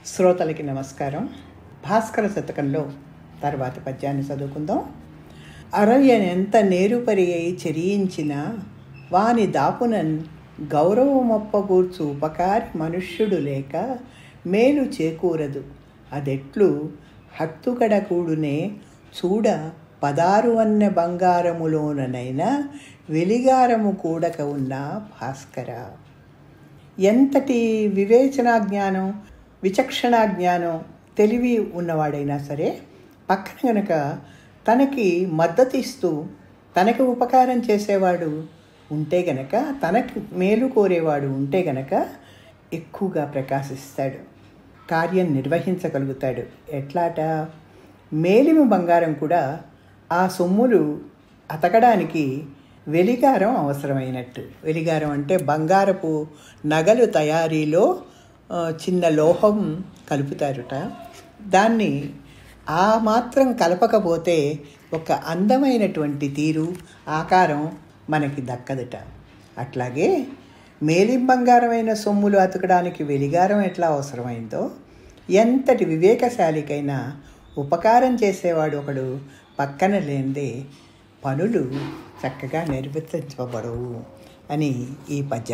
శ్రోతలకి నమస్కారం. భాస్కర శతకంలో తర్వాత పద్యాన్ని చదువుకుందాం. అరయ్యనెంత నేరుపరి అయి చెరియించిన వాని దాపునన్ గౌరవమొప్పగూర్చు ఉపకారి మనుష్యుడు లేక మేలు చేకూరదు. అదెట్లు హత్తుకడకూడునే చూడ 16 వన్నె బంగారములోననైనా వెలిగారము కూడక ఉన్న భాస్కర. ఎంతటి వివేచనా జ్ఞానం, విచక్షణా జ్ఞానం, తెలివి ఉన్నవాడైనా సరే పక్కన గనక తనకి మద్దతు ఇస్తూ తనకి ఉపకారం చేసేవాడు ఉంటే గనక, తనకి మేలు కోరేవాడు ఉంటే గనక ఎక్కువగా ప్రకాశిస్తాడు, కార్యం నిర్వహించగలుగుతాడు. ఎట్లాట? మేలిమి బంగారం కూడా ఆ సొమ్ములు అతకడానికి వెలిగారం అవసరమైనట్టు. వెలిగారం అంటే బంగారపు నగలు తయారీలో చిన్న లోహం కలుపుతారుట. దాన్ని ఆ మాత్రం కలపకపోతే ఒక అందమైనటువంటి తీరు, ఆకారం మనకి దక్కదుట. అట్లాగే మేలిం బంగారమైన సొమ్ములు అతకడానికి వెలిగారం ఎట్లా అవసరమైందో, ఎంతటి వివేకశాలికైనా ఉపకారం చేసేవాడు ఒకడు పక్కన లేనిదే పనులు చక్కగా నిర్వర్తించబడవు అని ఈ పద్య